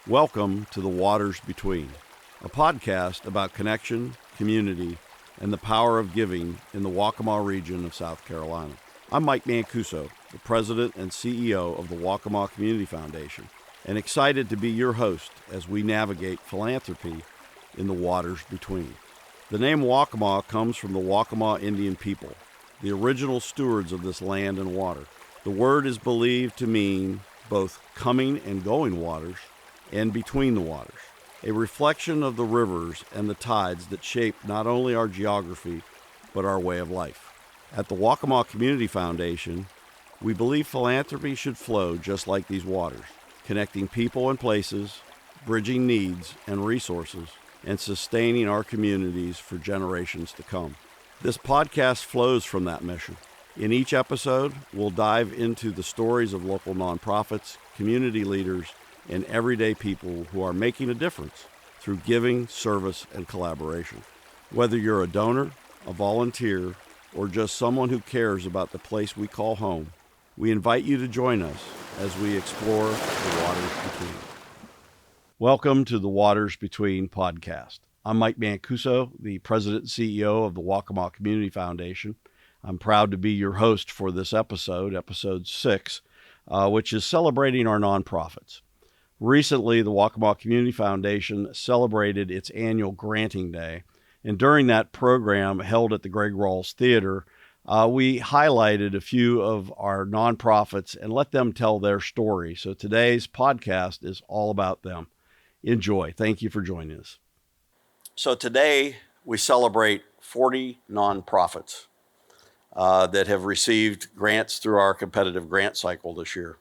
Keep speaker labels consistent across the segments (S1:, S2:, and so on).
S1: Welcome to The Waters Between, a podcast about connection, community, and the power of giving in the Waccamaw region of South Carolina. I'm Mike Mancuso, the President and CEO of the Waccamaw Community Foundation, and excited to be your host as we navigate philanthropy in the waters between. The name Waccamaw comes from the Waccamaw Indian people, the original stewards of this land and water. The word is believed to mean both coming and going waters, and between the waters, a reflection of the rivers and the tides that shape not only our geography, but our way of life. At the Waccamaw Community Foundation, we believe philanthropy should flow just like these waters, connecting people and places, bridging needs and resources, and sustaining our communities for generations to come. This podcast flows from that mission. In each episode, we'll dive into the stories of local nonprofits, community leaders, and everyday people who are making a difference through giving, service, and collaboration. Whether you're a donor, a volunteer, or just someone who cares about the place we call home, we invite you to join us as we explore the waters between. Welcome to the Waters Between podcast. I'm Mike Mancuso, the President and CEO of the Waccamaw Community Foundation. I'm proud to be your host for this episode 6, which is celebrating our nonprofits. Recently, the Waccamaw Community Foundation celebrated its annual Granting Day, and during that program held at the Greg Rawls Theater, we highlighted a few of our nonprofits and let them tell their story. So today's podcast is all about them. Enjoy. Thank you for joining us. So today we celebrate 40 nonprofits that have received grants through our competitive grant cycle this year.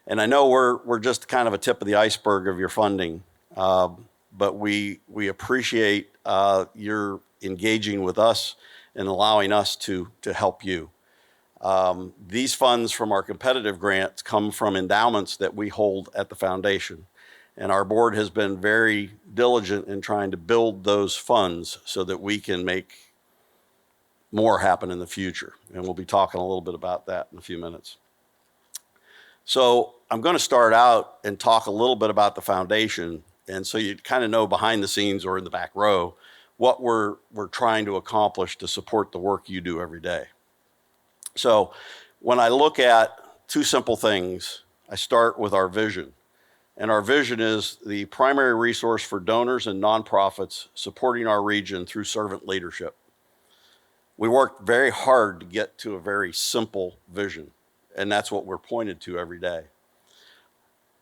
S1: And I know we're just kind of a tip of the iceberg of your funding, but we appreciate your engaging with us and allowing us to help you. These funds from our competitive grants come from endowments that we hold at the foundation. And our board has been very diligent in trying to build those funds so that we can make more happen in the future. And we'll be talking a little bit about that in a few minutes. So I'm going to start out and talk a little bit about the foundation, and so you kind of know behind the scenes or in the back row what we're trying to accomplish to support the work you do every day. So when I look at two simple things, I start with our vision. And our vision is the primary resource for donors and nonprofits supporting our region through servant leadership. We worked very hard to get to a very simple vision, and that's what we're pointed to every day.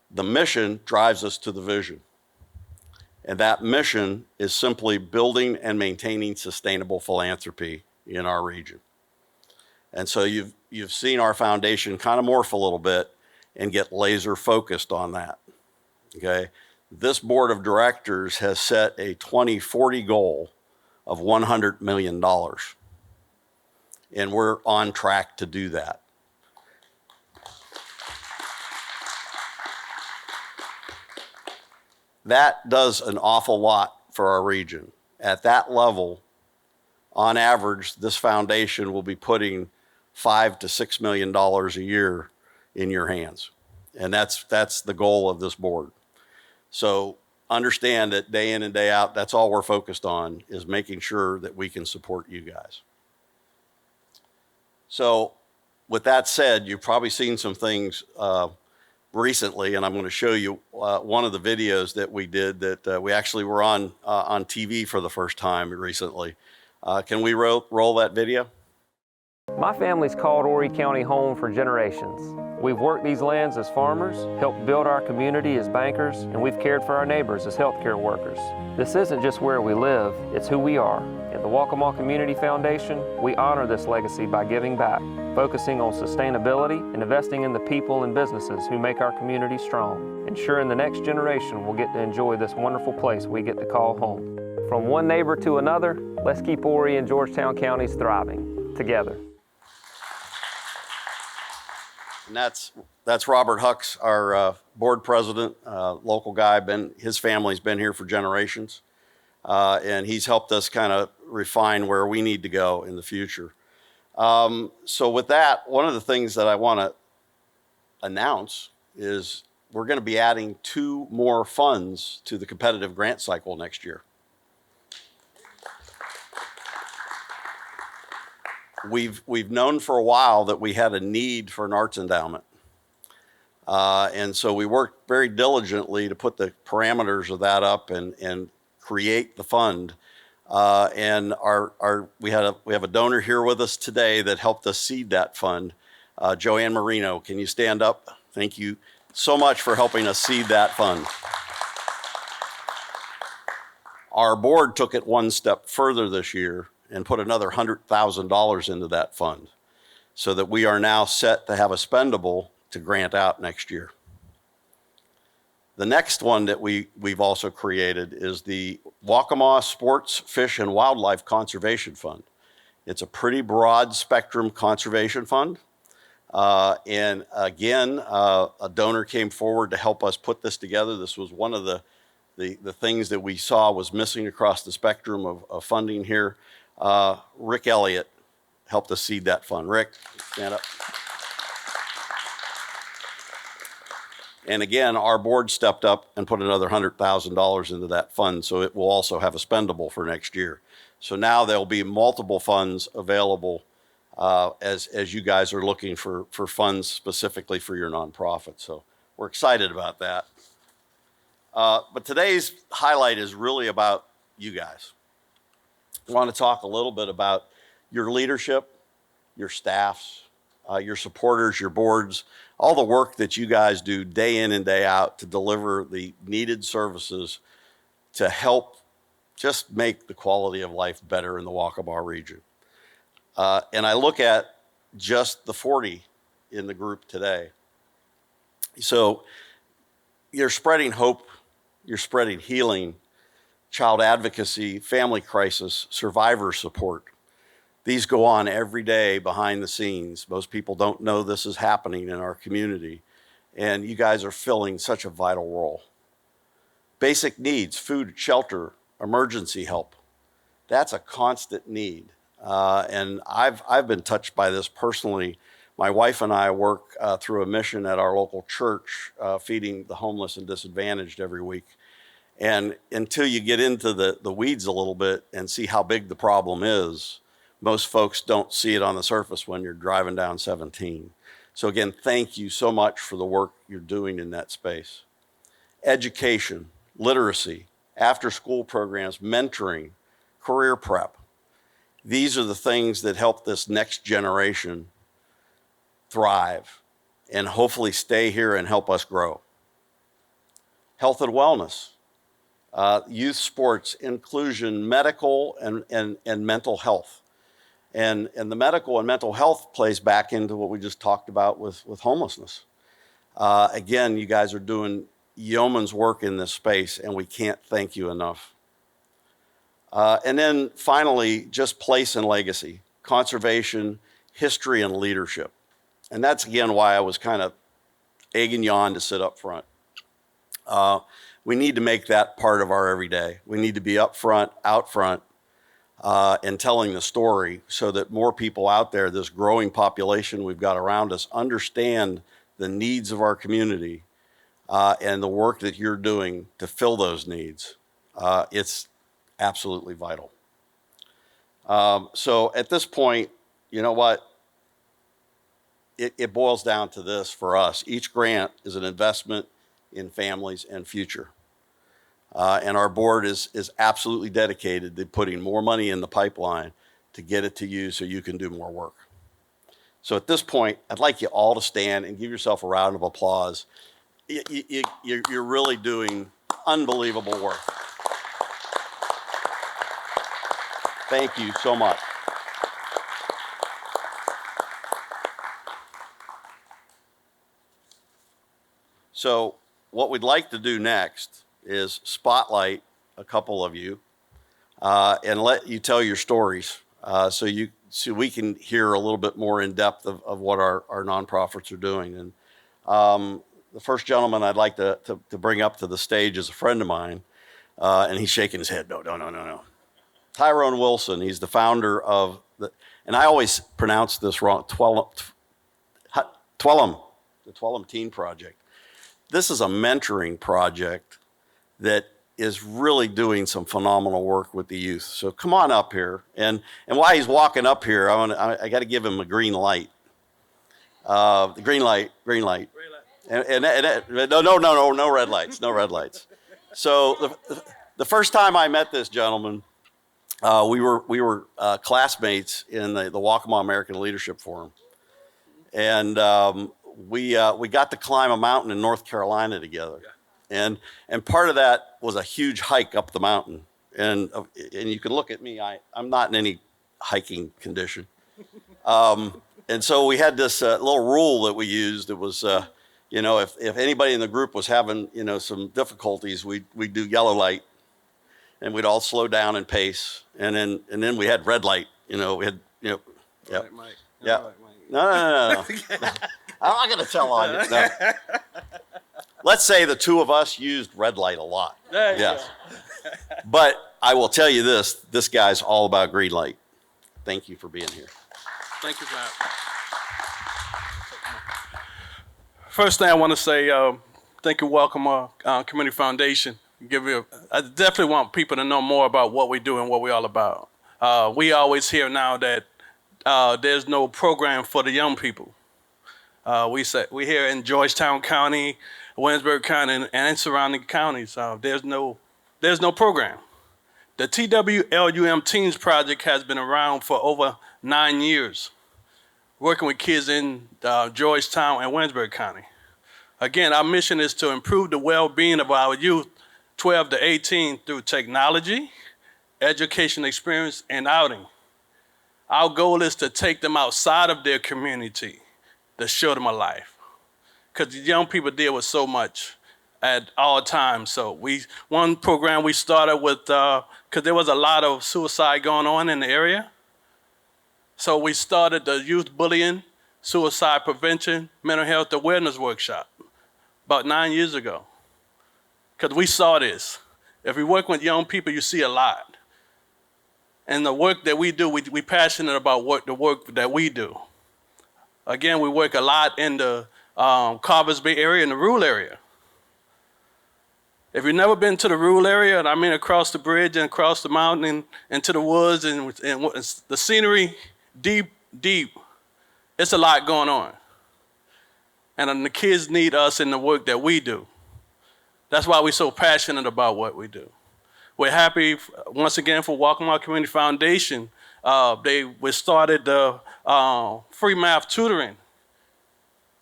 S1: The mission drives us to the vision. And that mission is simply building and maintaining sustainable philanthropy in our region. And so you've seen our foundation kind of morph a little bit and get laser focused on that. Okay? This board of directors has set a 2040 goal of $100 million. And we're on track to do that. That does an awful lot for our region. At that level, on average, this foundation will be putting $5 to $6 million a year in your hands. And that's the goal of this board. So understand that day in and day out, that's all we're focused on, is making sure that we can support you guys. So with that said, you've probably seen some things recently, and I'm going to show you one of the videos that we did that we actually were on TV for the first time recently. Can we roll that video?
S2: My family's called Horry County home for generations. We've worked these lands as farmers, helped build our community as bankers, and we've cared for our neighbors as healthcare workers. This isn't just where we live, it's who we are. At the Waccamaw Community Foundation, we honor this legacy by giving back, focusing on sustainability and investing in the people and businesses who make our community strong, ensuring the next generation will get to enjoy this wonderful place we get to call home. From one neighbor to another, let's keep Horry and Georgetown counties thriving together.
S1: And that's Robert Hucks, our board president, local guy. His family's been here for generations, and he's helped us kind of refine where we need to go in the future. So with that, one of the things that I want to announce is we're going to be adding 2 more funds to the competitive grant cycle next year. We've known for a while that we had a need for an arts endowment. And so we worked very diligently to put the parameters of that up and create the fund. And we have a donor here with us today that helped us seed that fund. Joanne Marino, can you stand up? Thank you so much for helping us seed that fund. Our board took it one step further this year and put another $100,000 into that fund so that we are now set to have a spendable to grant out next year. The next one that we've also created is the Waccamaw Sports, Fish, and Wildlife Conservation Fund. It's a pretty broad spectrum conservation fund. And again, a donor came forward to help us put this together. This was one of the things that we saw was missing across the spectrum of funding here. Rick Elliott helped us seed that fund. Rick, stand up. And again, our board stepped up and put another $100,000 into that fund, so it will also have a spendable for next year. So now there'll be multiple funds available as you guys are looking for funds specifically for your nonprofit. So we're excited about that. But today's highlight is really about you guys. I want to talk a little bit about your leadership, your staffs, your supporters, your boards, all the work that you guys do day in and day out to deliver the needed services to help just make the quality of life better in the Waccamaw region. And I look at just the 40 in the group today. So you're spreading hope, you're spreading healing, child advocacy, family crisis, survivor support. These go on every day behind the scenes. Most people don't know this is happening in our community, and you guys are filling such a vital role. Basic needs, food, shelter, emergency help. That's a constant need. And I've been touched by this personally. My wife and I work through a mission at our local church, feeding the homeless and disadvantaged every week. And until you get into the weeds a little bit and see how big the problem is, most folks don't see it on the surface when you're driving down 17. So again, thank you so much for the work you're doing in that space. Education, literacy, after-school programs, mentoring, career prep. These are the things that help this next generation thrive and hopefully stay here and help us grow. Health and wellness, youth sports, inclusion, medical and mental health. And the medical and mental health plays back into what we just talked about with homelessness. Again, you guys are doing yeoman's work in this space, and we can't thank you enough. And then finally, just place and legacy, conservation, history, and leadership. And that's, again, why I was kind of egging you on to sit up front. We need to make that part of our everyday. We need to be up front, out front, and telling the story so that more people out there, this growing population we've got around us, understand the needs of our community and the work that you're doing to fill those needs. It's absolutely vital. So at this point, you know what? It boils down to this for us. Each grant is an investment in families and future. And our board is absolutely dedicated to putting more money in the pipeline to get it to you so you can do more work. So at this point, I'd like you all to stand and give yourself a round of applause. You're really doing unbelievable work. Thank you so much. So what we'd like to do next is spotlight a couple of you and let you tell your stories so we can hear a little bit more in depth of what our nonprofits are doing. And the first gentleman I'd like to bring up to the stage is a friend of mine, and he's shaking his head. No. Tyrone Wilson. He's the founder of and I always pronounce this wrong, the Twellum Teen Project. this is a mentoring project that is really doing some phenomenal work with the youth. So come on up here. And while he's walking up here, I got to give him a green light. The green light. And no red lights, no red lights. So the first time I met this gentleman, we were classmates in the Waccamaw American Leadership Forum, and we got to climb a mountain in North Carolina together, and part of that was a huge hike up the mountain, and you can look at me, I'm not in any hiking condition, and so we had this little rule that we used. It was if anybody in the group was having some difficulties, we'd do yellow light. And we'd all slow down and pace, and then we had red light. We had yep.
S3: Right, Mike.
S1: Yeah.
S3: Right, Mike.
S1: No. I'm not gonna tell on you. No. Let's say the two of us used red light a lot.
S3: There you
S1: yes. But I will tell you this guy's all about green light. Thank you for being here.
S3: Thank you, Matt. First thing I want to say, thank you, Waccamaw Community Foundation. I definitely want people to know more about what we do and what we're all about. We always hear now that there's no program for the young people. We hear in Georgetown County, Williamsburg County, and surrounding counties, there's no program. The TWLUM Teens Project has been around for over 9 years, working with kids in Georgetown and Williamsburg County. Again, our mission is to improve the well-being of our youth 12 to 18 through technology, education experience, and outing. Our goal is to take them outside of their community to show them a life. Because young people deal with so much at all times. So one program we started with, because there was a lot of suicide going on in the area. So we started the Youth Bullying, Suicide Prevention, Mental Health Awareness Workshop about 9 years ago. Because we saw this. If we work with young people, you see a lot. And the work that we do, we passionate about the work that we do. Again, we work a lot in the Carvers Bay area, in the rural area. If you've never been to the rural area, and I mean across the bridge and across the mountain and into the woods and the scenery, deep, it's a lot going on. And the kids need us in the work that we do. That's why we're so passionate about what we do. We're happy, once again, for Waccamaw Community Foundation. We started the free math tutoring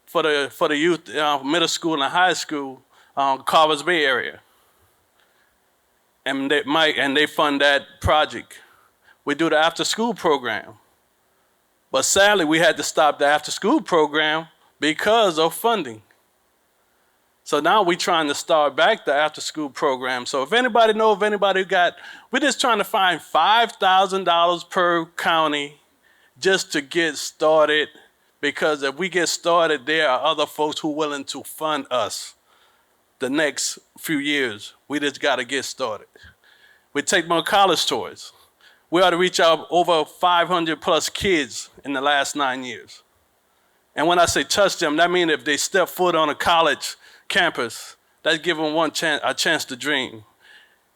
S3: for the youth, middle school and high school, Carvers Bay area. And they fund that project. We do the after-school program. But sadly, we had to stop the after-school program because of funding. So now we're trying to start back the after-school program. So if anybody knows of anybody we're just trying to find $5,000 per county just to get started, because if we get started, there are other folks who are willing to fund us the next few years. We just got to get started. We take more college tours. We ought to reach out over 500 plus kids in the last 9 years. And when I say touch them, that means if they step foot on a college campus, that's giving them a chance to dream.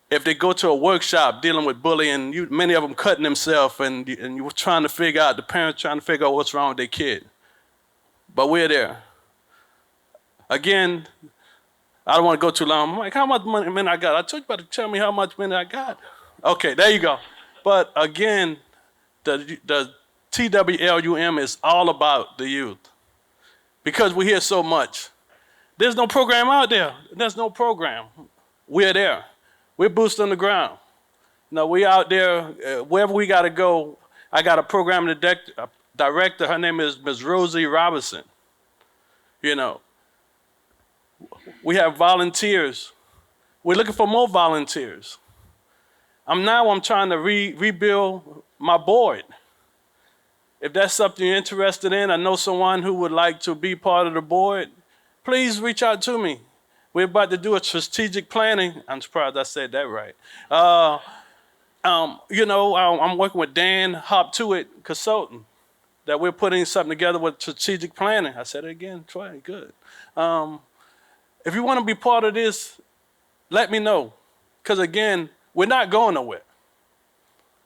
S3: If they go to a workshop dealing with bullying, many of them cutting themselves, and you're trying to figure out, the parents trying to figure out what's wrong with their kid. But we're there. Again, I don't want to go too long. I'm like, how much money I got? I told you about to tell me how much money I got. Okay, there you go. But again, the TWLUM is all about the youth. Because we hear so much. There's no program out there. There's no program. We're there. We're boots on the ground. We out there, wherever we got to go. I got a program director. Her name is Ms. Rosie Robinson. We have volunteers. We're looking for more volunteers. I'm trying to rebuild my board. If that's something you're interested in, I know someone who would like to be part of the board, please reach out to me. We're about to do a strategic planning. I'm surprised I said that right. I'm working with Dan Hop2It Consultant, that we're putting something together with strategic planning. I said it again, Troy, good. If you want to be part of this, let me know. Because again, we're not going nowhere.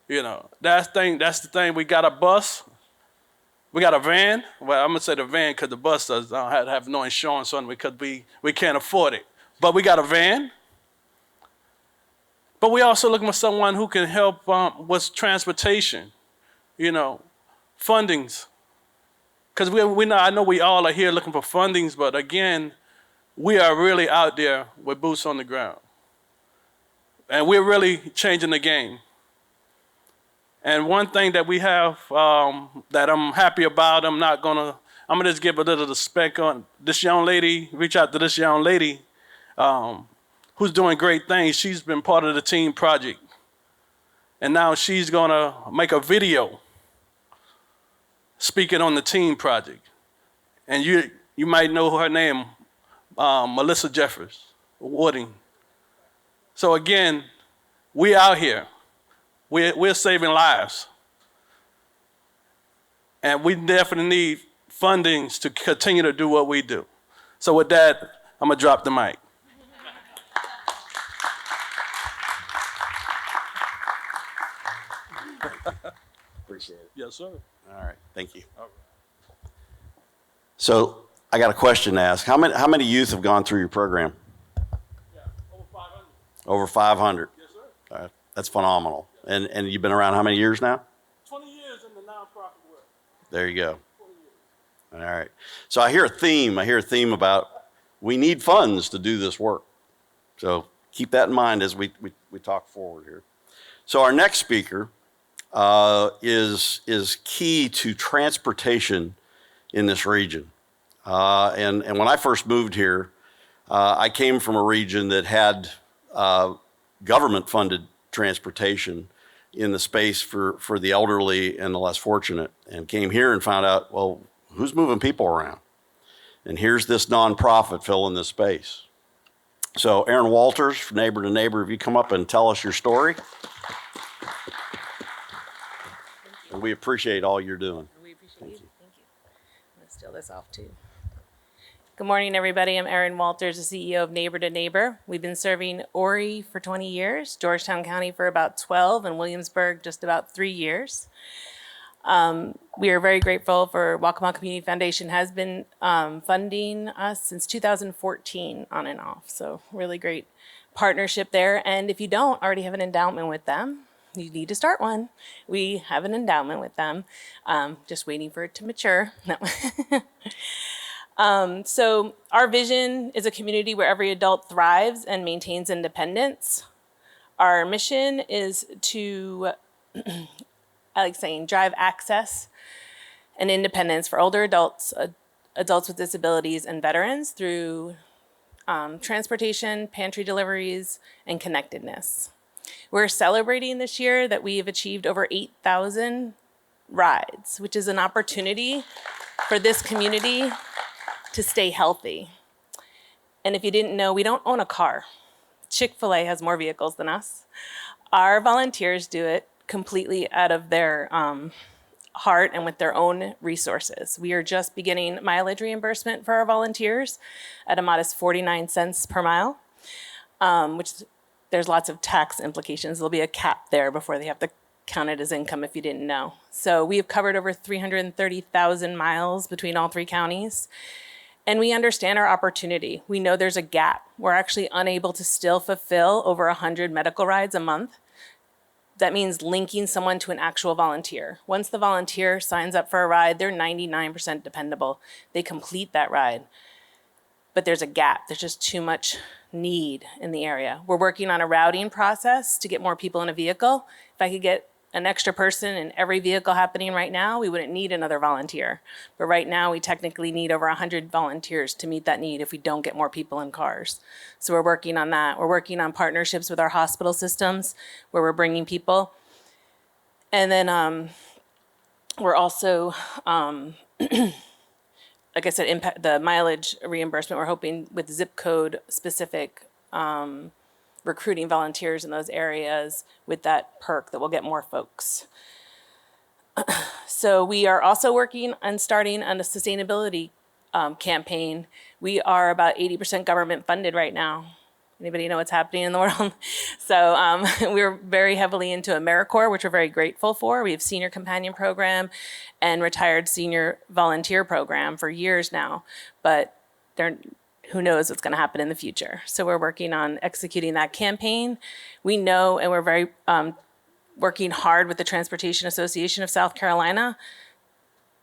S3: You know, that's the thing. We got a bus. We got a van. Well, I'm going to say the van because the bus does have no insurance on it because we can't afford it. But we got a van. But we also looking for someone who can help with transportation, you know, fundings. Because I know we all are here looking for fundings, but again, we are really out there with boots on the ground. And we're really changing the game. And one thing that we have that I'm happy about, I'm gonna just give a little of the spec on this young lady, reach out to this young lady who's doing great things. She's been part of the team project. And now she's gonna make a video speaking on the team project. And you might know her name, Melissa Jeffers Wooding. So again, we out here. We're saving lives. And we definitely need fundings to continue to do what we do. So with that, I'm gonna drop the mic.
S1: Appreciate it.
S3: Yes, sir.
S1: All right, thank you.
S3: All right.
S1: So I got a question to ask. How many youth have gone through your program?
S3: Yeah, over 500.
S1: Over 500.
S3: Yes, sir.
S1: That's phenomenal. And you've been around how many years now?
S3: 20 years in the nonprofit world.
S1: There you go.
S3: 20 years.
S1: All right. So I hear a theme about we need funds to do this work. So keep that in mind as we talk forward here. So our next speaker is key to transportation in this region. And when I first moved here, I came from a region that had government-funded transportation in the space for the elderly and the less fortunate, and came here and found out, well, who's moving people around? And here's this nonprofit filling this space. So Aaron Walters, from Neighbor to Neighbor, if you come up and tell us your story. And we appreciate all you're doing.
S4: We appreciate you. Thank you. I'm going to steal this off too. Good morning, everybody. I'm Erin Walters, the CEO of Neighbor to Neighbor. We've been serving Horry for 20 years, Georgetown County for about 12, and Williamsburg just about 3 years. We are very grateful for Waccamaw Community Foundation has been funding us since 2014 on and off. So really great partnership there. And if you don't already have an endowment with them, you need to start one. We have an endowment with them, just waiting for it to mature. No. So our vision is a community where every adult thrives and maintains independence. Our mission is to, I like saying, drive access and independence for older adults, adults with disabilities, and veterans through transportation, pantry deliveries, and connectedness. We're celebrating this year that we have achieved over 8,000 rides, which is an opportunity for this community to stay healthy. And if you didn't know, we don't own a car. Chick-fil-A has more vehicles than us. Our volunteers do it completely out of their heart and with their own resources. We are just beginning mileage reimbursement for our volunteers at a modest 49 cents per mile, which there's lots of tax implications. There'll be a cap there before they have to count it as income if you didn't know. So we have covered over 330,000 miles between all three counties. And we understand our opportunity. We know there's a gap. We're actually unable to still fulfill over 100 medical rides a month. That means linking someone to an actual volunteer. Once the volunteer signs up for a ride, they're 99% dependable. They complete that ride. But there's a gap. There's just too much need in the area. We're working on a routing process to get more people in a vehicle. If I could get an extra person in every vehicle happening right now, we wouldn't need another volunteer. But right now, we technically need over 100 volunteers to meet that need if we don't get more people in cars. So we're working on that. We're working on partnerships with our hospital systems where we're bringing people. And then we're also, like I said, the mileage reimbursement, we're hoping with zip code specific recruiting volunteers in those areas with that perk that will get more folks. So we are also working on starting on a sustainability campaign. We are about 80% government funded right now. Anybody know what's happening in the world? So we're very heavily into AmeriCorps, which we're very grateful for. We have senior companion program and retired senior volunteer program for years now, but who knows what's going to happen in the future. So we're working on executing that campaign. We know, and we're very working hard with the Transportation Association of South Carolina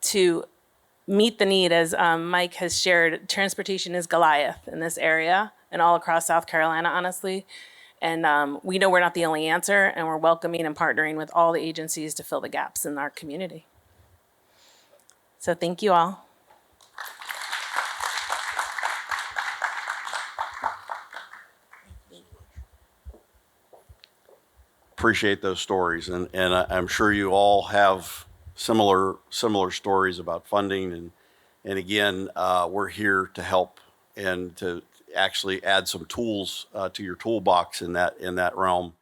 S4: to meet the need. As Mike has shared, transportation is Goliath in this area and all across South Carolina, honestly. And we know we're not the only answer, and we're welcoming and partnering with all the agencies to fill the gaps in our community. So thank you all.
S1: Appreciate those stories, and I'm sure you all have similar stories about funding, and again, we're here to help and to actually add some tools to your toolbox in that realm.